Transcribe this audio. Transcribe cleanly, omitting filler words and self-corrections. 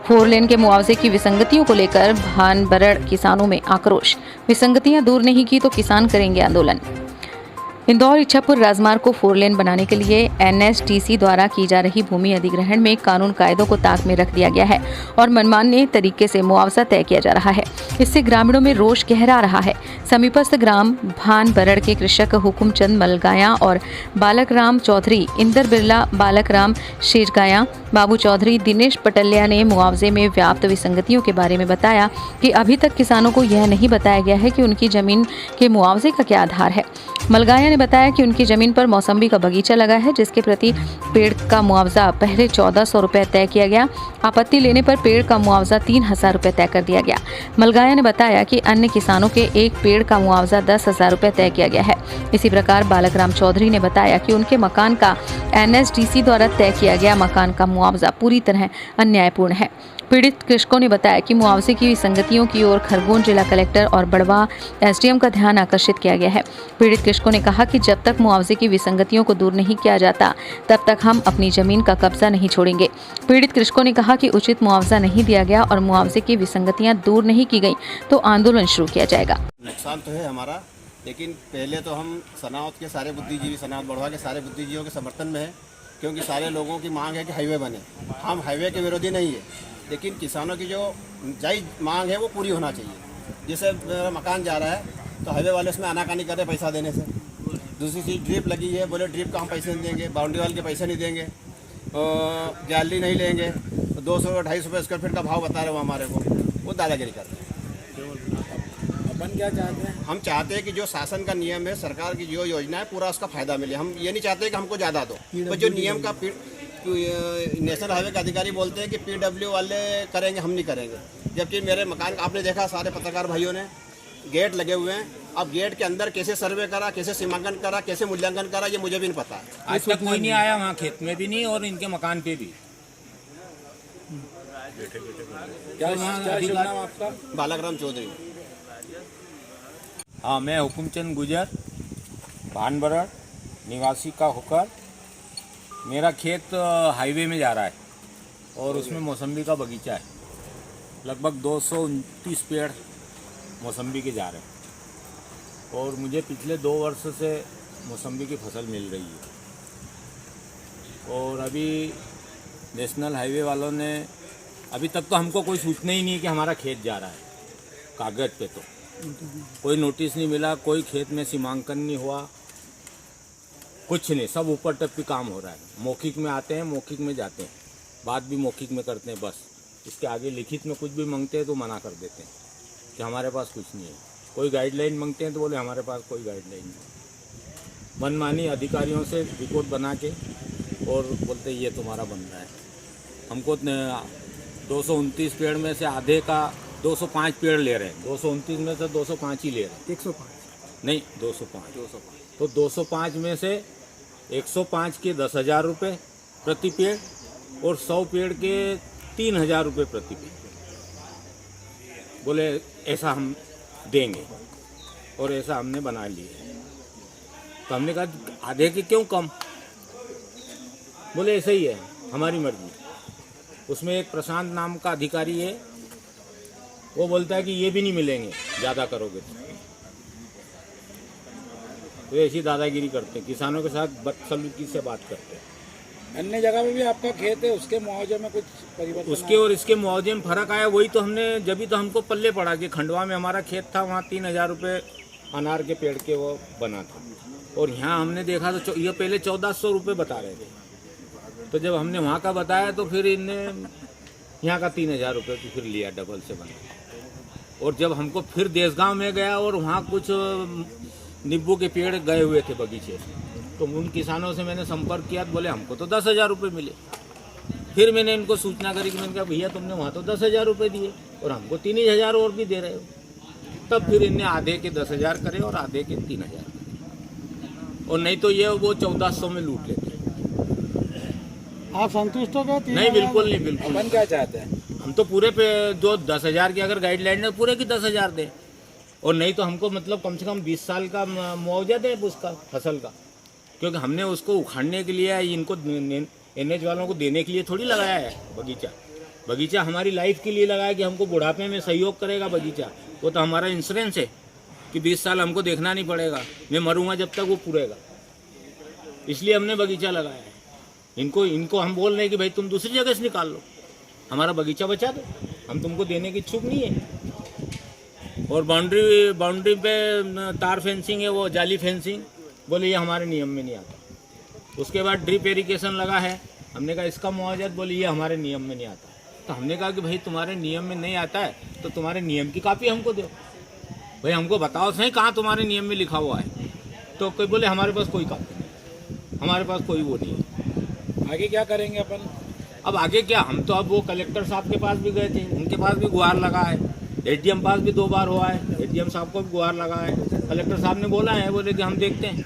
Four lane के मुआवजे की विसंगतियों को लेकर भानबरड़ किसानों में आक्रोश। विसंगतियां दूर नहीं की तो किसान करेंगे आंदोलन। इंदौर इच्छापुर राजमार्ग को फोरलेन बनाने के लिए एनएचटीसी द्वारा की जा रही भूमि अधिग्रहण में कानून कायदों को ताक में रख दिया गया है और मनमाने तरीके से मुआवजा तय किया जा रहा है। इससे ग्रामीणों में रोष गहरा रहा है। समीपस्थ ग्राम भानबरड़ के कृषक हुकुमचंद मलगाया और बालक राम चौधरी, इंदर बिरला, बालक राम शेरगाया, बाबू चौधरी, दिनेश पटलिया ने मुआवजे में व्याप्त विसंगतियों के बारे में बताया कि अभी तक किसानों को यह नहीं बताया गया है कि उनकी जमीन के मुआवजे का क्या आधार है। मलगाया ने बताया कि उनकी जमीन पर मौसम्बी का बगीचा लगा है, जिसके प्रति पेड़ का मुआवजा पहले 1400 रुपए तय किया गया। आपत्ति लेने पर पेड़ का मुआवजा 3000 रुपए तय कर दिया गया। मलगाया ने बताया कि अन्य किसानों के एक पेड़ का मुआवजा 10,000 रुपए तय किया गया है। इसी प्रकार बालक राम चौधरी ने बताया कि उनके मकान का एनएचडीसी द्वारा तय किया गया मकान का मुआवजा पूरी तरह अन्यायपूर्ण है। पीड़ित कृषकों ने बताया कि मुआवजे की विसंगतियों की ओर खरगोन जिला कलेक्टर और बड़वा एसडीएम का ध्यान आकर्षित किया गया है। पीड़ित कृषकों ने कहा कि जब तक मुआवजे की विसंगतियों को दूर नहीं किया जाता तब तक हम अपनी जमीन का कब्जा नहीं छोड़ेंगे। पीड़ित कृषकों ने कहा कि उचित मुआवजा नहीं दिया गया और मुआवजे की विसंगतियां दूर नहीं की गई तो आंदोलन शुरू किया जाएगा। नुकसान तो है हमारा, लेकिन पहले तो हम सनावत के सारे बुद्धिजीवी, सनावत बड़वा के सारे बुद्धिजीवियों के समर्थन में है, क्योंकि सारे लोगों की मांग है कि हाईवे बने। हम हाईवे के विरोधी नहीं है, लेकिन किसानों की जो जायज़ मांग है वो पूरी होना चाहिए। जैसे मेरा मकान जा रहा है तो हाईवे वाले उसमें आनाकानी कर रहे पैसा देने से। दूसरी चीज़ ड्रिप लगी है, बोले ड्रिप का हम पैसे नहीं देंगे, बाउंड्री वाल के पैसे नहीं देंगे, गैलरी नहीं लेंगे, तो 200-250 रुपये स्क्वायर फीट का भाव बता रहे हो हमारे को, वो दादागिरी कर रहे हैं। अपन क्या चाहते हैं? हम चाहते हैं कि जो शासन का नियम है, सरकार की जो योजना है, पूरा उसका फायदा मिले। हम ये नहीं चाहते कि हमको ज़्यादा दो, पर जो नियम का नेशनल हाईवे के अधिकारी बोलते हैं कि पीडब्ल्यू वाले करेंगे, हम नहीं करेंगे। जबकि मेरे मकान आपने देखा, सारे पत्रकार भाइयों ने गेट लगे हुए हैं। अब गेट के अंदर कैसे सर्वे करा, कैसे सीमांकन करा, कैसे मूल्यांकन करा, ये मुझे भी नहीं पता है। आज तक कोई नहीं आया वहाँ, खेत में भी नहीं और इनके मकान पे भी। क्या नाम आपका? बालक राम चौधरी। हाँ, मैं हुकुमचंद गुजर, भानबरड़ निवासी का होकर, मेरा खेत हाईवे में जा रहा है और उसमें मौसम्बी का बगीचा है। लगभग 229 पेड़ मौसम्बी के जा रहे हैं और मुझे पिछले 2 वर्ष से मौसम्बी की फसल मिल रही है। और अभी नेशनल हाईवे वालों ने अभी तक तो हमको कोई सूचना ही नहीं कि हमारा खेत जा रहा है। कागज़ पे तो कोई नोटिस नहीं मिला, कोई खेत में सीमांकन नहीं हुआ, कुछ नहीं। सब ऊपर तक भी काम हो रहा है। मौखिक में आते हैं, मौखिक में जाते हैं, बात भी मौखिक में करते हैं बस। इसके आगे लिखित में कुछ भी मांगते हैं तो मना कर देते हैं कि हमारे पास कुछ नहीं है। कोई गाइडलाइन मांगते हैं तो बोले हमारे पास कोई गाइडलाइन नहीं। मनमानी अधिकारियों से रिपोर्ट बना के और बोलते ये तुम्हारा बन रहा है। हमको 229 पेड़ में से आधे का 205 पेड़ ले रहे हैं। 229 में से 205 ही ले रहे हैं। 105 नहीं, 205। तो 205 में से 105 के 10,000 रुपये प्रति पेड़ और 100 पेड़ के 3,000 रुपये प्रति पेड़। बोले ऐसा हम देंगे और ऐसा हमने बना लिया। तो हमने कहा आधे के क्यों कम? बोले ऐसा ही है, हमारी मर्जी। उसमें एक प्रशांत नाम का अधिकारी है, वो बोलता है कि ये भी नहीं मिलेंगे ज़्यादा करोगे तो ऐसी दादागिरी करते हैं, किसानों के साथ बदसलूकी से बात करते हैं। अन्य जगह में भी आपका खेत है, उसके मुआवजे में कुछ परिवर्तन? उसके और इसके मुआवजे में फ़र्क आया। वही तो हमने जब तो हमको पल्ले पड़ा कि खंडवा में हमारा खेत था, वहाँ 3,000 रुपये अनार के पेड़ के वो बना था और यहाँ हमने देखा तो ये पहले 1,400 रुपये बता रहे थे। तो जब हमने वहाँ का बताया तो फिर इनने यहाँ का 3,000 रुपये तो फिर लिया, डबल से बना। और जब हमको फिर देसगांव में गया और वहाँ कुछ नींबू के पेड़ गए हुए थे बगीचे, तो उन किसानों से मैंने संपर्क किया तो बोले हमको तो 10,000 रुपये मिले। फिर मैंने इनको सूचना करी कि मैंने कहा भैया तुमने वहाँ तो 10,000 रुपये दिए और हमको 3,000 और भी दे रहे हो। तब फिर इनने आधे के 10,000 करे और आधे के 3,000, और नहीं तो ये वो 1,400 में लूट लेते। आप संतुष्ट हो गए? नहीं, बिल्कुल नहीं, बिल्कुल। अपन क्या चाहते हैं? हम तो पूरे पे जो 10,000 की अगर गाइडलाइन है पूरे की 10,000 दें, और नहीं तो हमको मतलब कम से कम 20 साल का मुआवजा दें उसका फसल का, क्योंकि हमने उसको उखाड़ने के लिए इनको एनएच वालों को देने के लिए थोड़ी लगाया है बगीचा। बगीचा हमारी लाइफ के लिए लगा है कि हमको बुढ़ापे में सहयोग करेगा बगीचा। वो तो हमारा इंश्योरेंस है कि 20 साल हमको देखना नहीं पड़ेगा, मैं मरूंगा जब तक वो पूरेगा। इसलिए हमने बगीचा लगाया है। इनको हम बोल रहे हैं कि भाई तुम दूसरी जगह से निकाल लो, हमारा बगीचा बचा दो, हम तुमको देने की इच्छुक नहीं है। और बाउंड्री पे तार फेंसिंग है, वो जाली फेंसिंग, बोले ये हमारे नियम में नहीं आता। उसके बाद ड्रिप इरिगेशन लगा है, हमने कहा इसका मुआवजा, बोले ये हमारे नियम में नहीं आता। तो हमने कहा कि भाई तुम्हारे नियम में नहीं आता है तो तुम्हारे नियम की कापी हमको दो, भाई हमको बताओ सही कहाँ तुम्हारे नियम में लिखा हुआ है। तो कोई बोले हमारे पास कोई कापी नहीं, हमारे पास कोई वो नहीं है। आगे क्या करेंगे अपन? अब आगे क्या, हम तो अब वो कलेक्टर साहब के पास भी गए थे, उनके पास भी गुहार लगा है, एडीएम पास भी 2 बार हुआ है, एडीएम साहब को भी गुहार लगा है। कलेक्टर साहब ने बोला है, बोले कि हम देखते हैं